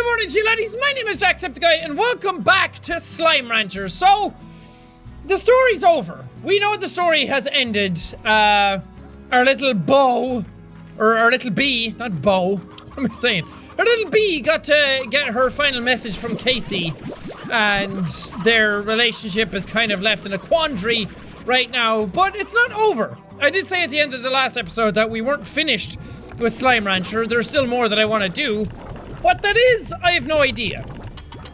Good morning to you laddies, my name is Jacksepticeye and welcome back to Slime Rancher. So, the story's over. We know the story has ended. Our little beau, or our little bee, not beau, what am I saying? Our little bee got to get her final message from Casey and their relationship is kind of left in a quandary right now, but it's not over. I did say at the end of the last episode that we weren't finished with Slime Rancher. There's still more that I want to do. What that is, I have no idea.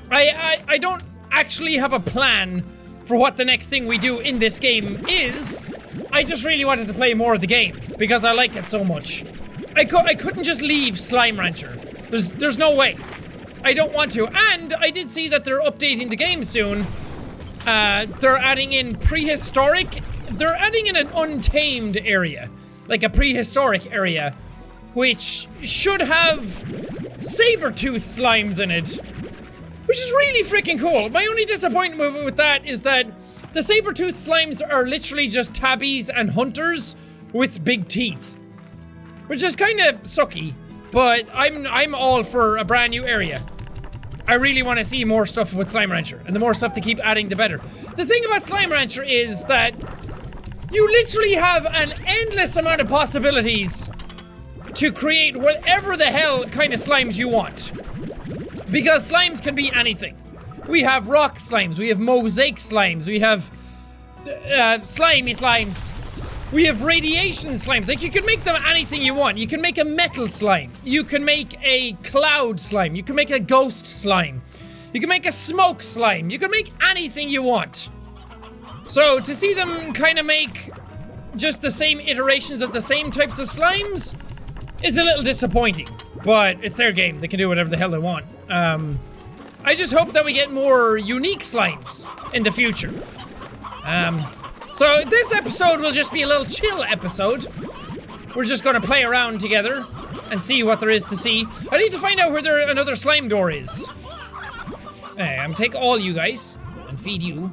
I don't actually have a plan for what the next thing we do in this game is. I just really wanted to play more of the game because I like it so much. I couldn't just leave Slime Rancher. There's no way. I don't want to. And I did see that they're updating the game soon. They're adding in prehistoric. They're adding in an untamed area, like a prehistoric area, which should have saber-toothed slimes in it, which is really freaking cool. My only disappointment with that is that the saber-toothed slimes are literally just tabbies and hunters with big teeth, which is kind of sucky, but I'm all for a brand new area. I really want to see more stuff with Slime Rancher, and the more stuff to keep adding, the better. The thing about Slime Rancher is that you literally have an endless amount of possibilities to create whatever the hell kind of slimes you want. Because slimes can be anything. We have rock slimes, we have mosaic slimes, we have slimy slimes, we have radiation slimes. Like, you can make them anything you want. You can make a metal slime, you can make a cloud slime, you can make a ghost slime, you can make a smoke slime, you can make anything you want. So to see them kind of make just the same iterations of the same types of slimes is a little disappointing, but it's their game. They can do whatever the hell they want. I just hope that we get more unique slimes in the future. So this episode will just be a little chill episode. We're just gonna play around together and see what there is to see. I need to find out where another slime door is. Hey, I'm gonna take all you guys and feed you.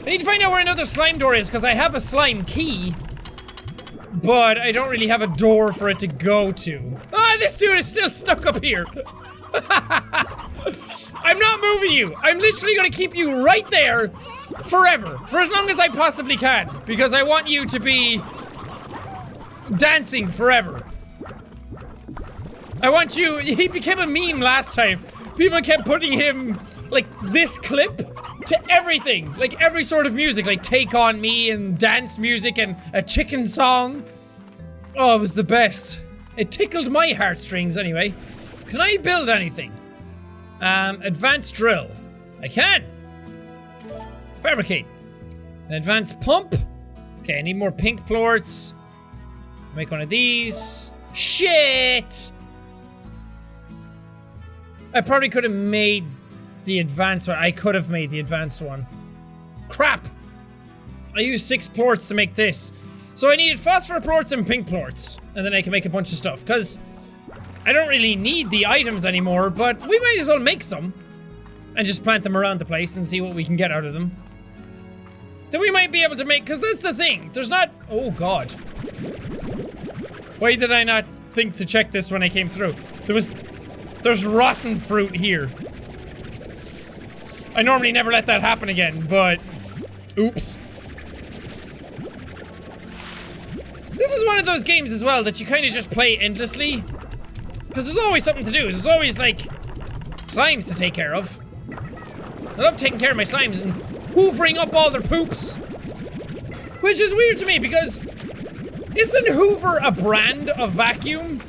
I need to find out where another slime door is because I have a slime key, but I don't really have a door for it to go to. Ah, this dude is still stuck up here. I'm not moving you. I'm literally gonna keep you right there forever, for as long as I possibly can, because I want you to be dancing forever. I want you. He became a meme last time. People kept putting him, like, this clip to everything, like every sort of music, like Take On Me and dance music and a chicken song. Oh, it was the best. It tickled my heartstrings anyway. Can I build anything? Advanced drill. I can. Fabricate. An advanced pump. Okay, I need more pink plorts. Make one of these. Shit! I probably could have made the advanced one. I could have made the advanced one. Crap! I used 6 plorts to make this. So I needed phosphor plorts and pink plorts. And then I can make a bunch of stuff. Because I don't really need the items anymore, but we might as well make some. And just plant them around the place and see what we can get out of them. Then we might be able to make, because that's the thing. There's not, oh god. Why did I not think to check this when I came through? There's rotten fruit here. I normally never let that happen again, but oops. This is one of those games as well that you kind of just play endlessly. Because there's always something to do. There's always, like, slimes to take care of. I love taking care of my slimes and hoovering up all their poops. Which is weird to me because isn't Hoover a brand of vacuum?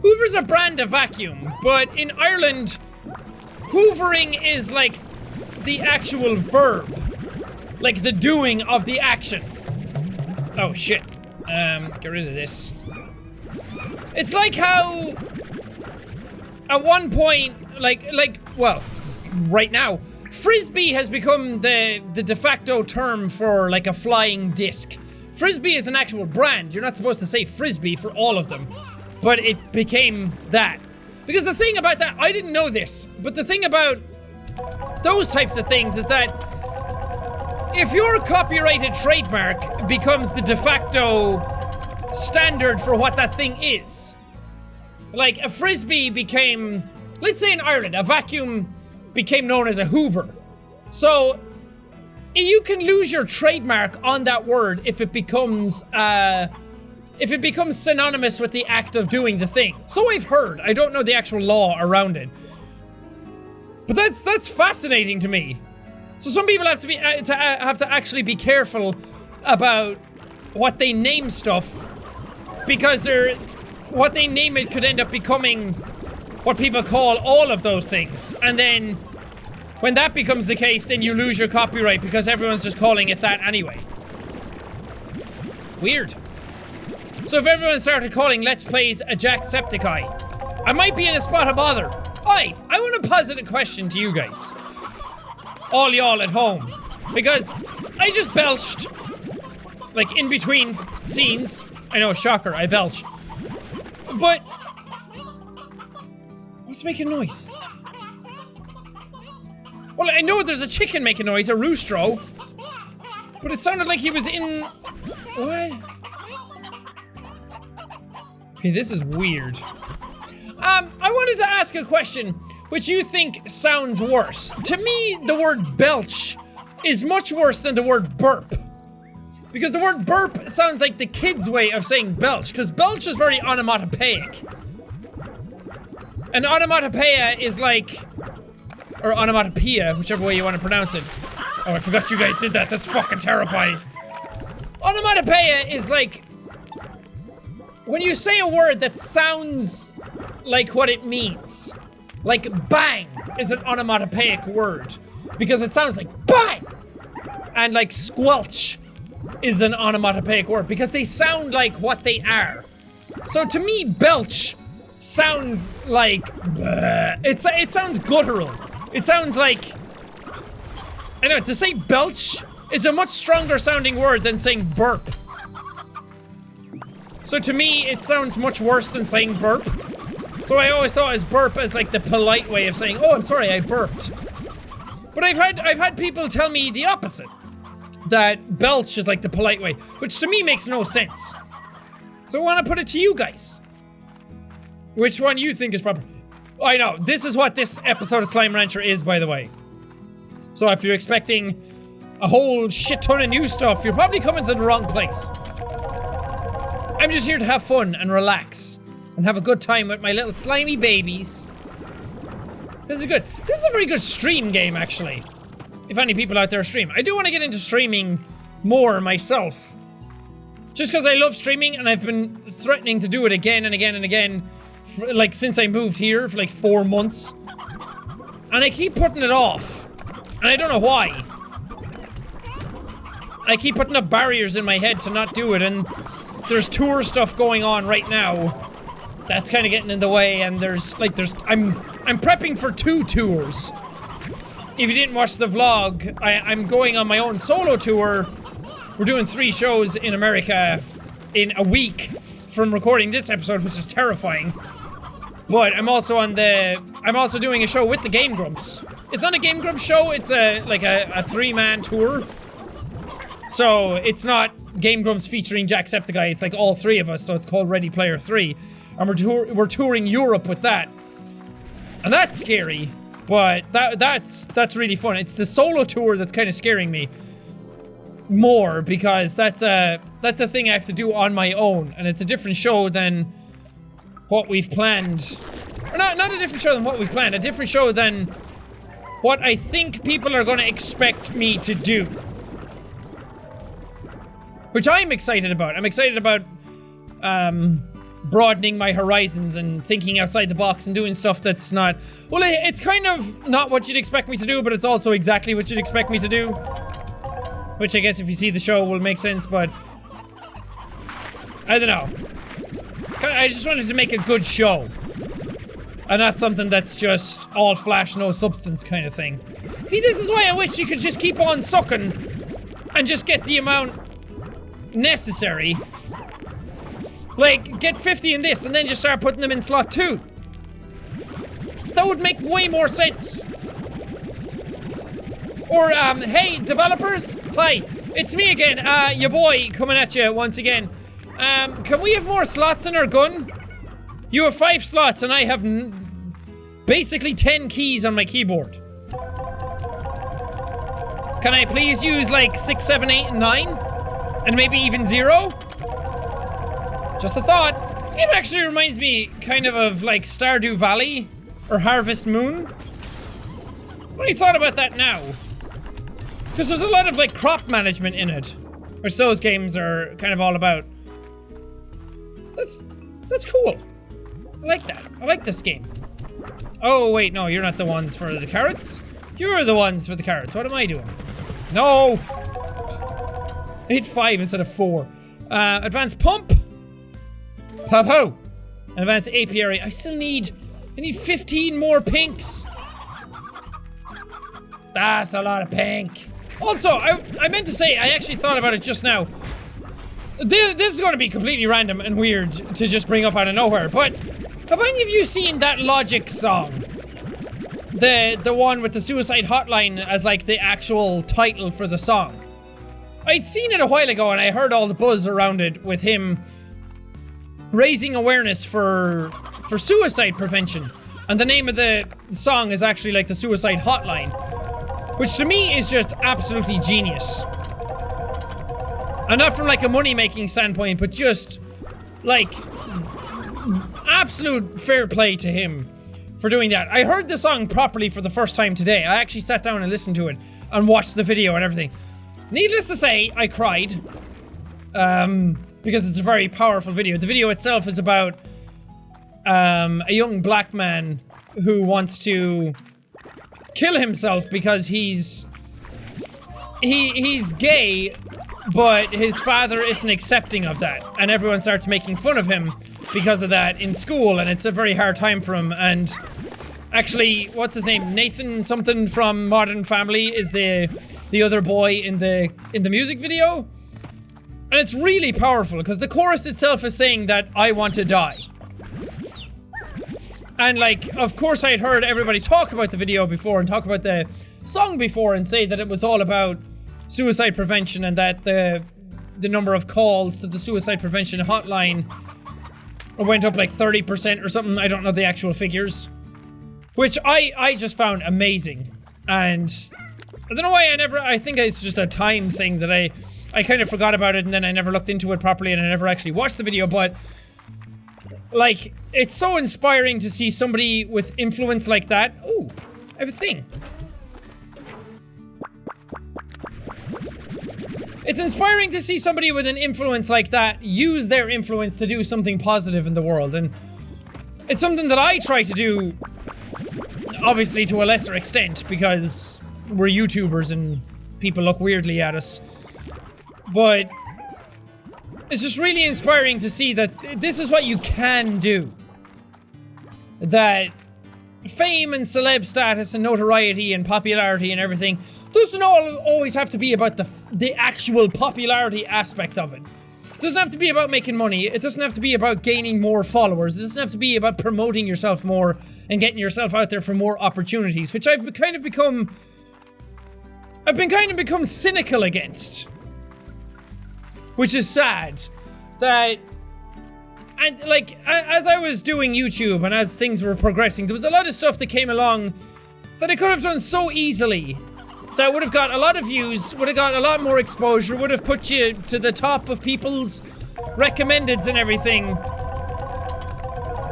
Hoover's a brand of vacuum, but in Ireland, hoovering is like the actual verb. Like the doing of the action. Oh shit. Get rid of this. It's like how at one point, well, right now, Frisbee has become the de facto term for like a flying disc. Frisbee is an actual brand. You're not supposed to say Frisbee for all of them, but it became that. Because the thing about that, I didn't know this, but the thing about those types of things is that if your copyrighted trademark becomes the de facto standard for what that thing is, Like, a frisbee became... Let's say in Ireland, a vacuum became known as a hoover. So, you can lose your trademark on that word if it becomes synonymous with the act of doing the thing. So I've heard. I don't know the actual law around it. But that's fascinating to me. So some people have to actually be careful about what they name stuff, because what they name it could end up becoming what people call all of those things. And then when that becomes the case, then you lose your copyright because everyone's just calling it that anyway. Weird. So if everyone started calling Let's Plays a Jacksepticeye, I might be in a spot of bother. Alright, I want to posit a question to you guys. All y'all at home. Because I just belched. Like, in between scenes. I know, shocker, I belch. But... what's making noise? Well, I know there's a chicken making noise, a roostro. But it sounded like he was in... what? Okay, this is weird. I wanted to ask a question which you think sounds worse. To me, the word belch is much worse than the word burp. Because the word burp sounds like the kids' way of saying belch, because belch is very onomatopoeic. And onomatopoeia is like... or onomatopoeia, whichever way you want to pronounce it. Oh, I forgot you guys did that. That's fucking terrifying. Onomatopoeia is like... when you say a word that sounds like what it means. Like bang is an onomatopoeic word. Because it sounds like bang! And like squelch is an onomatopoeic word. Because they sound like what they are. So to me, belch sounds like... it sounds guttural. It sounds like... I know, to say belch is a much stronger sounding word than saying burp. So to me, it sounds much worse than saying burp. So I always thought as burp as like the polite way of saying, oh, I'm sorry, I burped. But I've had people tell me the opposite. That belch is like the polite way, which to me makes no sense. So I want to put it to you guys. Which one you think is proper? I know, this is what this episode of Slime Rancher is, by the way. So if you're expecting a whole shit ton of new stuff, you're probably coming to the wrong place. I'm just here to have fun and relax and have a good time with my little slimy babies. This is good. This is a very good stream game, actually. If any people out there stream. I do want to get into streaming more myself. Just because I love streaming and I've been threatening to do it again and again and again for, like, since I moved here for like 4 months. And I keep putting it off. And I don't know why. I keep putting up barriers in my head to not do it, and there's tour stuff going on right now that's kind of getting in the way, and I'm prepping for 2 tours. If you didn't watch the vlog, I'm going on my own solo tour. We're doing 3 shows in America in a week from recording this episode, which is terrifying. But I'm also doing a show with the Game Grumps. It's not a Game Grumps show, it's a 3-man tour. So it's not Game Grumps featuring Jacksepticeye, it's like all 3 of us, so it's called Ready Player 3. And we're touring Europe with that. And that's scary, but that's really fun. It's the solo tour that's kind of scaring me more, because that's a thing I have to do on my own, and it's a different show than what we've planned. Or not a different show than what we've planned, a different show than what I think people are gonna expect me to do. Which I'm excited about. I'm excited about, broadening my horizons and thinking outside the box and doing stuff that's not... Well, it's kind of not what you'd expect me to do, but it's also exactly what you'd expect me to do. Which I guess if you see the show will make sense, but... I don't know. I just wanted to make a good show. And not something that's just all flash, no substance kind of thing. See, this is why I wish you could just keep on sucking and just get the amount necessary. Like, get 50 in this and then just start putting them in slot 2. That would make way more sense. Or, hey, developers, hi, it's me again, your boy, coming at you once again. Can we have more slots in our gun? You have 5 slots and I have basically 10 keys on my keyboard. Can I please use like 6, 7, 8, and 9? And maybe even 0? Just a thought. This game actually reminds me kind of like Stardew Valley or Harvest Moon. What do you thought about that now? Because there's a lot of like crop management in it. Which those games are kind of all about. That's cool. I like that. I like this game. Oh wait, no, you're not the ones for the carrots. You're the ones for the carrots. What am I doing? No! I hit 5 instead of 4. Advanced pump. Pow-pow. Advanced apiary. I need 15 more pinks. That's a lot of pink. Also, I meant to say, I actually thought about it just now. This is going to be completely random and weird to just bring up out of nowhere, but have any of you seen that Logic song? The one with the suicide hotline as like the actual title for the song. I'd seen it a while ago and I heard all the buzz around it with him raising awareness for suicide prevention. And the name of the song is actually like the suicide hotline. Which to me is just absolutely genius. And not from like a money-making standpoint, but just like absolute fair play to him for doing that. I heard the song properly for the first time today. I actually sat down and listened to it and watched the video and everything. Needless to say, I cried. Because it's a very powerful video. The video itself is about a young black man who wants to kill himself because he's gay, but his father isn't accepting of that, and everyone starts making fun of him because of that in school, and it's a very hard time for him. And actually, what's his name? Nathan something from Modern Family is the other boy in the music video. And it's really powerful because the chorus itself is saying that I want to die. And like, of course I'd heard everybody talk about the video before and talk about the song before and say that it was all about suicide prevention and that the number of calls to the suicide prevention hotline went up like 30% or something. I don't know the actual figures. Which I just found amazing. And I don't know why I think it's just a time thing that I kind of forgot about it and then I never looked into it properly and I never actually watched the video, but like, it's so inspiring to see somebody with influence like that. Ooh, I have a thing. It's inspiring to see somebody with an influence like that use their influence to do something positive in the world, and it's something that I try to do, obviously to a lesser extent, because we're YouTubers and people look weirdly at us. But it's just really inspiring to see that this is what you can do. That fame and celeb status and notoriety and popularity and everything doesn't always have to be about the actual popularity aspect of it. It doesn't have to be about making money. It doesn't have to be about gaining more followers. It doesn't have to be about promoting yourself more and getting yourself out there for more opportunities, which I've been kind of become cynical against. Which is sad. That, and like, as I was doing YouTube and as things were progressing, there was a lot of stuff that came along that I could have done so easily. That would have got a lot of views, would have got a lot more exposure, would have put you to the top of people's recommendeds and everything.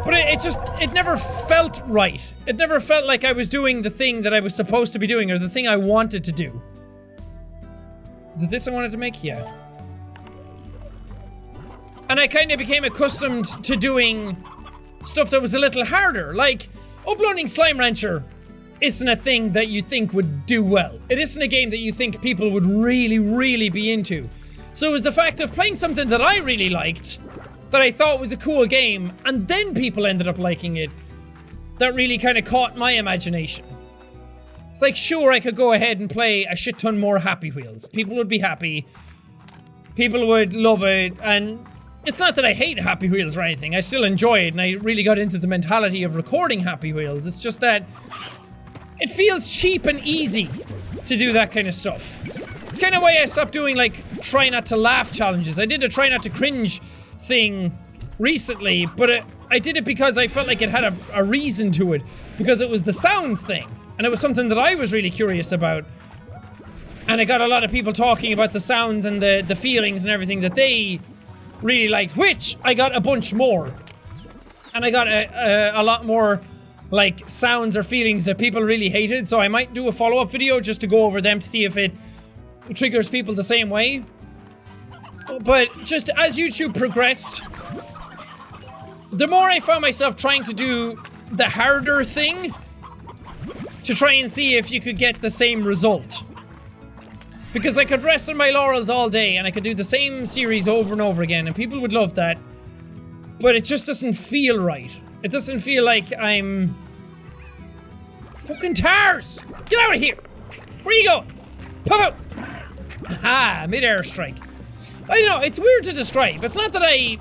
But it never felt right. It never felt like I was doing the thing that I was supposed to be doing or the thing I wanted to do. Is it this I wanted to make? Yeah. And I kind of became accustomed to doing stuff that was a little harder, like uploading Slime Rancher isn't a thing that you think would do well. It isn't a game that you think people would really, really be into. So it was the fact of playing something that I really liked, that I thought was a cool game, and then people ended up liking it, that really kind of caught my imagination. It's like, sure, I could go ahead and play a shit ton more Happy Wheels. People would be happy. People would love it, and it's not that I hate Happy Wheels or anything. I still enjoy it, and I really got into the mentality of recording Happy Wheels. It's just that it feels cheap and easy to do that kind of stuff. It's kind of why I stopped doing, like, try not to laugh challenges. I did a try not to cringe thing recently, but I did it because I felt like it had a reason to it. Because it was the sounds thing. And it was something that I was really curious about. And I got a lot of people talking about the sounds and the feelings and everything that they really liked. Which, I got a bunch more. And I got a lot more, like, sounds or feelings that people really hated. So I might do a follow-up video just to go over them to see if it triggers people the same way. But just as YouTube progressed, the more I found myself trying to do the harder thing to try and see if you could get the same result. Because I could rest on my laurels all day and I could do the same series over and over again and people would love that. But it just doesn't feel right. It doesn't feel like I'm... Fucking tars! Get out of here! Where are you going? Pop out! Aha, mid-air strike. I know, it's weird to describe. It's not that I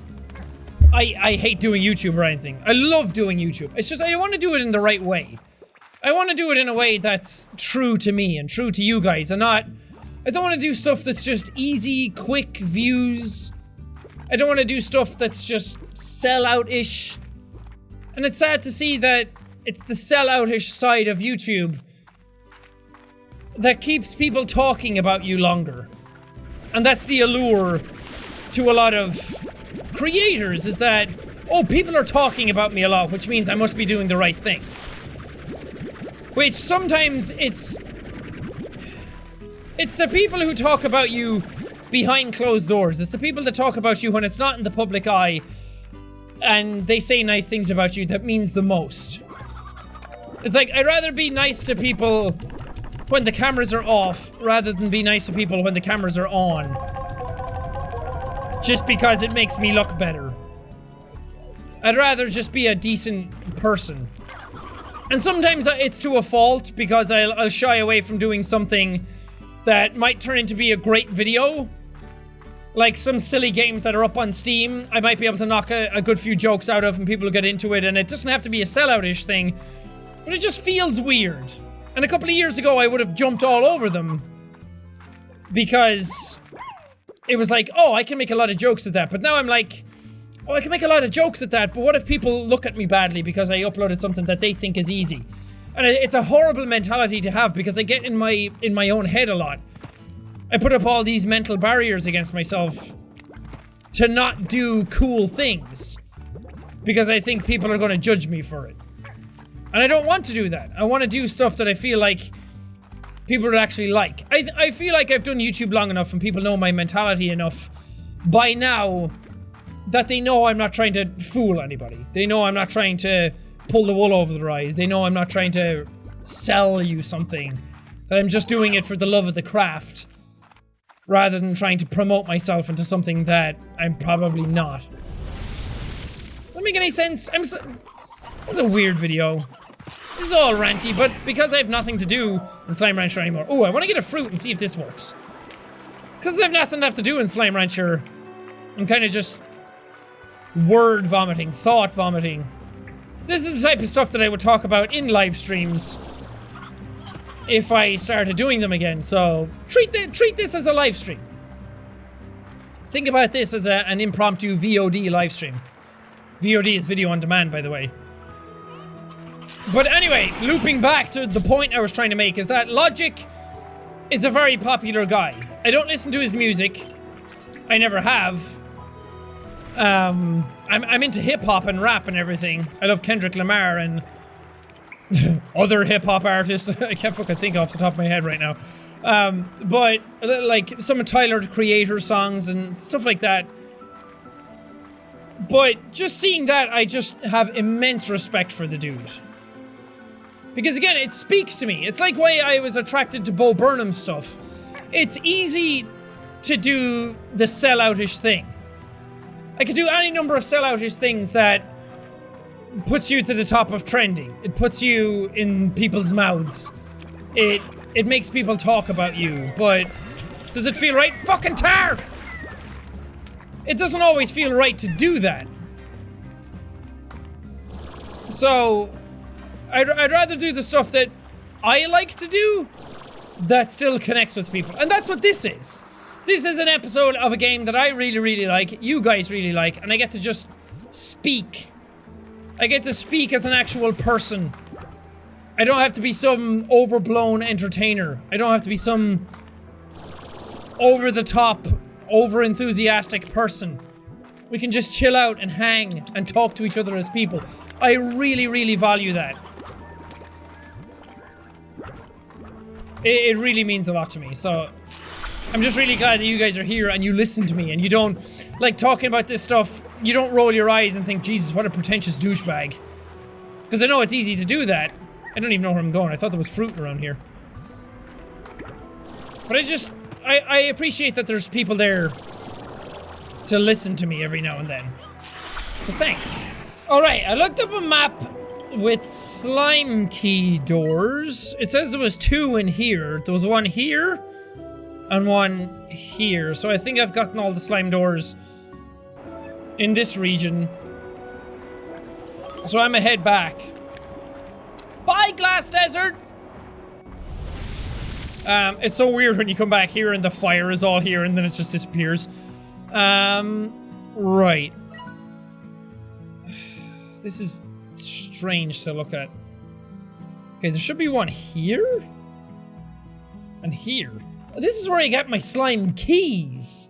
hate doing YouTube or anything. I love doing YouTube. It's just I want to do it in the right way. I want to do it in a way that's true to me and true to you guys and not... I don't want to do stuff that's just easy, quick views. I don't want to do stuff that's just sell-out-ish. And it's sad to see that it's the sell-out-ish side of YouTube that keeps people talking about you longer. And that's the allure to a lot of creators, is that, oh, people are talking about me a lot, which means I must be doing the right thing. Which sometimes it's the people who talk about you behind closed doors. It's the people that talk about you when it's not in the public eye and they say nice things about you that means the most. It's like, I'd rather be nice to people when the cameras are off rather than be nice to people when the cameras are on. Just because it makes me look better. I'd rather just be a decent person. And sometimes it's to a fault because I'll shy away from doing something that might turn into be a great video. Like some silly games that are up on Steam, I might be able to knock a good few jokes out of and people will get into it, and it doesn't have to be a sellout-ish thing, but it just feels weird. And a couple of years ago I would have jumped all over them because it was like, oh, I can make a lot of jokes at that, but now I'm like, oh, I can make a lot of jokes at that, but what if people look at me badly because I uploaded something that they think is easy? And it's a horrible mentality to have because I get in my own head a lot. I put up all these mental barriers against myself to not do cool things because I think people are going to judge me for it. And I don't want to do that. I want to do stuff that I feel like people would actually like. I feel like I've done YouTube long enough and people know my mentality enough by now that they know I'm not trying to fool anybody. They know I'm not trying to pull the wool over their eyes. They know I'm not trying to sell you something. That I'm just doing it for the love of the craft. Rather than trying to promote myself into something that I'm probably not. Doesn't make any sense. This is a weird video. This is all ranty, but because I have nothing to do in Slime Rancher anymore. Oh, I want to get a fruit and see if this works. Because I have nothing left to do in Slime Rancher. I'm kind of just word vomiting, thought vomiting. This is the type of stuff that I would talk about in live streams if I started doing them again, so treat this as a live stream. Think about this as an impromptu VOD live stream. VOD is video on demand, by the way. But anyway, looping back to the point I was trying to make is that Logic is a very popular guy. I don't listen to his music. I never have. I'm into hip-hop and rap and everything. I love Kendrick Lamar and other hip-hop artists. I can't fucking think off the top of my head right now. But like some of Tyler the Creator songs and stuff like that. But just seeing that, I just have immense respect for the dude. Because again, it speaks to me. It's like why I was attracted to Bo Burnham stuff. It's easy to do the selloutish thing. I could do any number of selloutish things that puts you to the top of trending. It puts you in people's mouths. It makes people talk about you, but does it feel right? Fucking tar! It doesn't always feel right to do that. So, I'd rather do the stuff that I like to do that still connects with people. And that's what this is. This is an episode of a game that I really, really like, you guys really like, and I get to just speak I get to speak as an actual person. I don't have to be some overblown entertainer. I don't have to be some over-the-top, over-enthusiastic person. We can just chill out and hang and talk to each other as people. I really, really value that. It really means a lot to me, so I'm just really glad that you guys are here and you listen to me and you don't, like, talking about this stuff, you don't roll your eyes and think, Jesus, what a pretentious douchebag. Because I know it's easy to do that. I don't even know where I'm going. I thought there was fruit around here. But I appreciate that there's people there to listen to me every now and then. So thanks. Alright, I looked up a map with slime key doors. It says there was 2 in here. There was one here and one here. So I think I've gotten all the slime doors in this region. So I'm gonna head back. Bye, Glass Desert! It's so weird when you come back here and the fire is all here and then it just disappears. Right. This is strange to look at. Okay, there should be one here? And here. This is where I get my slime keys.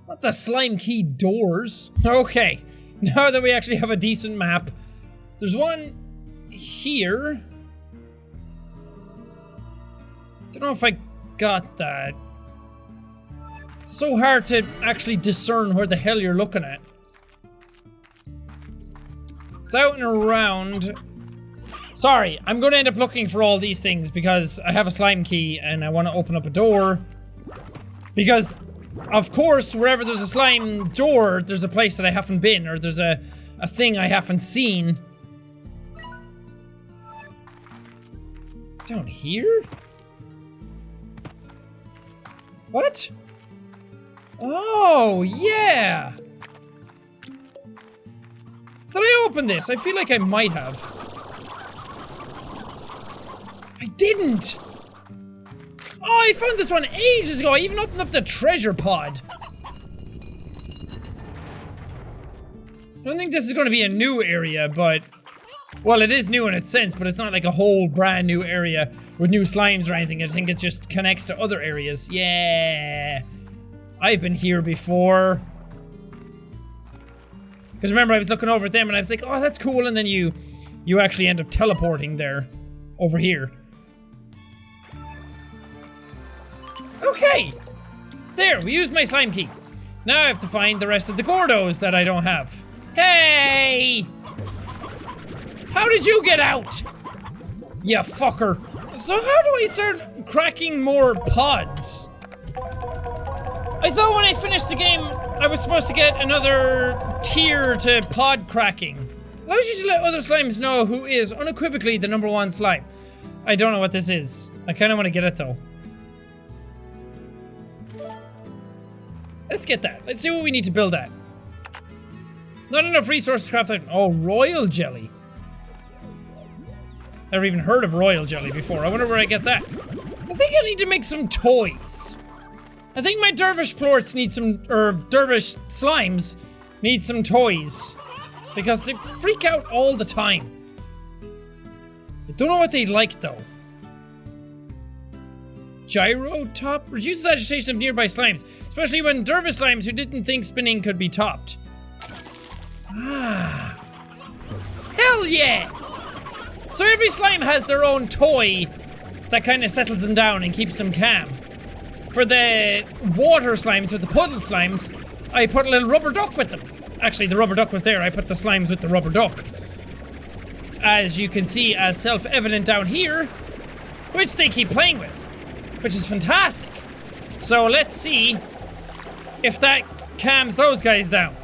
Not the slime key doors. Okay, now that we actually have a decent map. There's one here. Don't know if I got that. It's so hard to actually discern where the hell you're looking at. It's out and around. Sorry, I'm gonna end up looking for all these things because I have a slime key and I want to open up a door. Because, of course, wherever there's a slime door, there's a place that I haven't been, or there's a thing I haven't seen. Down here? What? Oh, yeah! Did I open this? I feel like I might have. I didn't! Oh, I found this one ages ago! I even opened up the treasure pod! I don't think this is going to be a new area, but... Well, it is new in its sense, but it's not like a whole brand new area with new slimes or anything. I think it just connects to other areas. Yeah! I've been here before. Because remember, I was looking over at them and I was like, oh, that's cool, and then you actually end up teleporting there. Over here. Okay! There, we used my slime key. Now I have to find the rest of the Gordos that I don't have. Hey! How did you get out? You fucker. So how do I start cracking more pods? I thought when I finished the game, I was supposed to get another tier to pod cracking. Allows you to let other slimes know who is unequivocally the #1 slime. I don't know what this is. I kind of want to get it though. Let's get that. Let's see what we need to build at. Not enough resources to craft that. Oh, royal jelly. Never even heard of royal jelly before. I wonder where I get that. I think I need to make some toys. I think my dervish plorts need some, or dervish slimes need some toys. Because they freak out all the time. I don't know what they'd like though. Gyro top? Reduces agitation of nearby slimes. Especially when dervish slimes who didn't think spinning could be topped. Ah. Hell yeah! So every slime has their own toy that kind of settles them down and keeps them calm. For the water slimes, or the puddle slimes, I put a little rubber duck with them. Actually, the rubber duck was there, I put the slimes with the rubber duck. As you can see, as self-evident down here, which they keep playing with, which is fantastic. So let's see if that calms those guys down.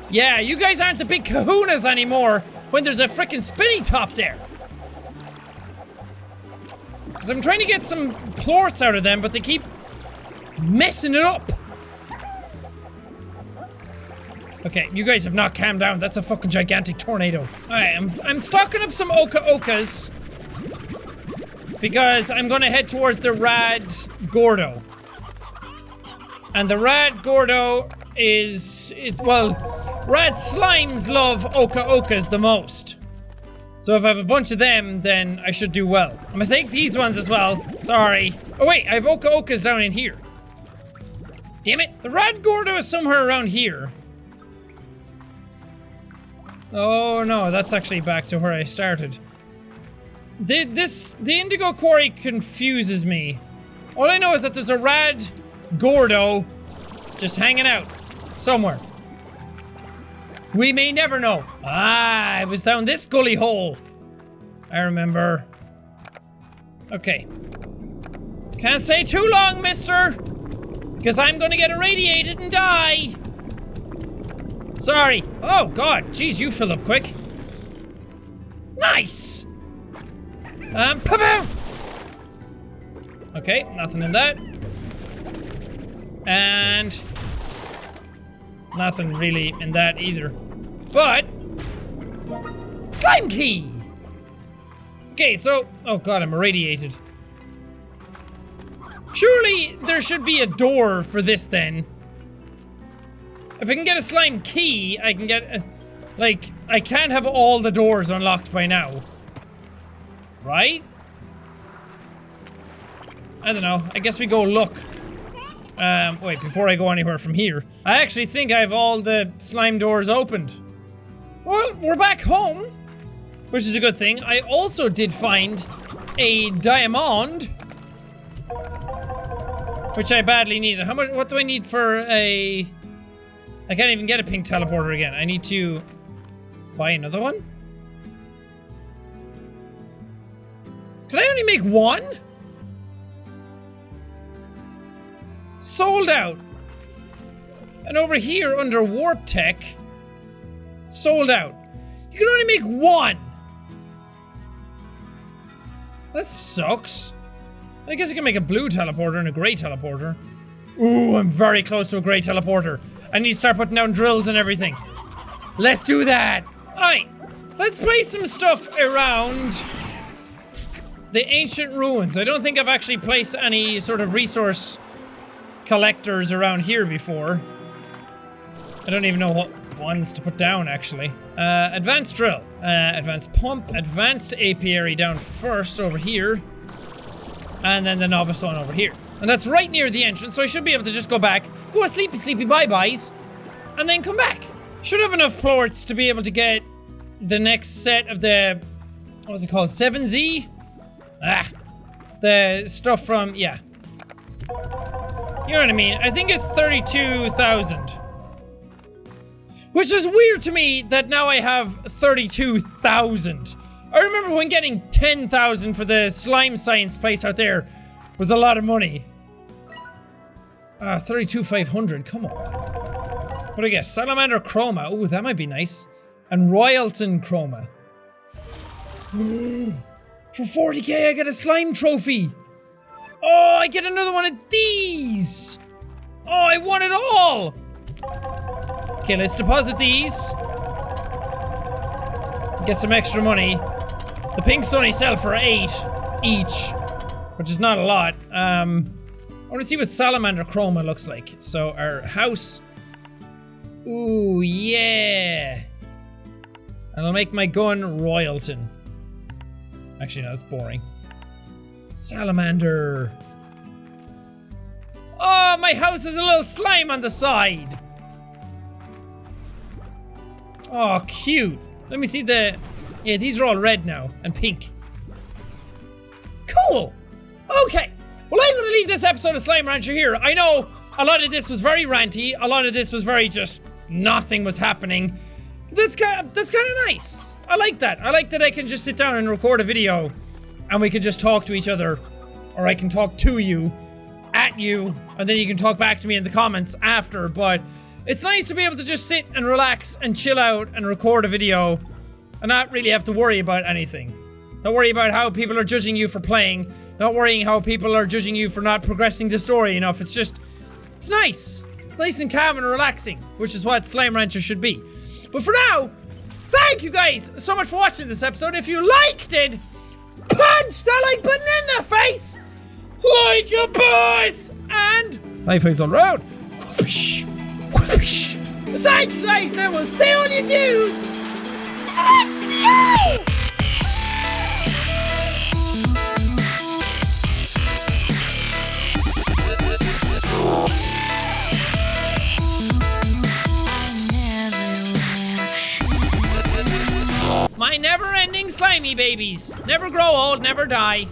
Yeah, you guys aren't the big kahunas anymore when there's a frickin' spinny top there. Because I'm trying to get some plorts out of them, but they keep messing it up. Okay, you guys have not calmed down. That's a fucking gigantic tornado. Alright, I'm stocking up some oka-okas. Because I'm gonna head towards the Rad Gordo. And the Rad Gordo is... well, Rad slimes love Oka-Okas the most. So if I have a bunch of them, then I should do well. I'm gonna take these ones as well. Sorry. Oh wait, I have Oka-Okas down in here. Damn it. The Rad Gordo is somewhere around here. Oh no, that's actually back to where I started. The Indigo Quarry confuses me. All I know is that there's a Rad Gordo just hanging out somewhere. We may never know. Ah, it was down this gully hole. I remember. Okay. Can't stay too long, mister. Because I'm gonna get irradiated and die. Sorry. Oh, God. Jeez, you fill up quick. Nice. Pa-boom! Okay, nothing in that. And nothing really in that either. But slime key! Okay, so oh god, I'm irradiated. Surely there should be a door for this then. If I can get a slime key, I can get like, I can't have all the doors unlocked by now. Right? I don't know. I guess we go look. Wait, before I go anywhere from here. I actually think I have all the slime doors opened. Well, we're back home, which is a good thing. I also did find a diamond, which I badly needed. How much, what do I need for a... I can't even get a pink teleporter again. I need to buy another one? Can I only make one? Sold out. And over here under warp tech, sold out. You can only make one. That sucks. I guess I can make a blue teleporter and a grey teleporter. Ooh, I'm very close to a grey teleporter. I need to start putting down drills and everything. Let's do that. Alright, let's place some stuff around the ancient ruins. I don't think I've actually placed any sort of resource collectors around here before. I don't even know what ones to put down, actually. Advanced drill, advanced pump, advanced apiary down first over here, and then the novice one over here. And that's right near the entrance, so I should be able to just go back, go a sleepy sleepy bye-byes, and then come back. Should have enough plorts to be able to get the next set of the, what was it called, 7Z? Ah, the stuff from, yeah. You know what I mean? I think it's 32,000. Which is weird to me that now I have 32,000. I remember when getting 10,000 for the slime science place out there was a lot of money. 32,500, come on. What do I get? Salamander Chroma. Ooh, that might be nice. And Royalton Chroma. For 40k I get a slime trophy. Oh, I get another one of these. Oh, I want it all. Okay, let's deposit these. Get some extra money. The pinks only sell for 8 each, which is not a lot. I want to see what Salamander Chroma looks like. So our house. Ooh, yeah. And I'll make my gun Royalton. Actually, no, that's boring. Salamander. Oh, my house has a little slime on the side. Oh, cute. Let me see the... Yeah, these are all red now and pink. Cool. Okay. Well, I'm going to leave this episode of Slime Rancher here. I know a lot of this was very ranty. A lot of this was very just nothing was happening. That's kind of nice. I like that. I like that I can just sit down and record a video and we can just talk to each other. Or I can talk to you, at you, and then you can talk back to me in the comments after. But it's nice to be able to just sit and relax and chill out and record a video and not really have to worry about anything. Not worry about how people are judging you for playing. Not worrying how people are judging you for not progressing the story enough. It's just, it's nice. It's nice and calm and relaxing, which is what Slime Rancher should be. But for now, thank you guys so much for watching this episode. If you liked it, punch that like button in the face like a boss, and high fives all around. Whoosh, whoosh. Thank you guys, and I will see all you dudes! My never-ending slimy babies. Never grow old, never die.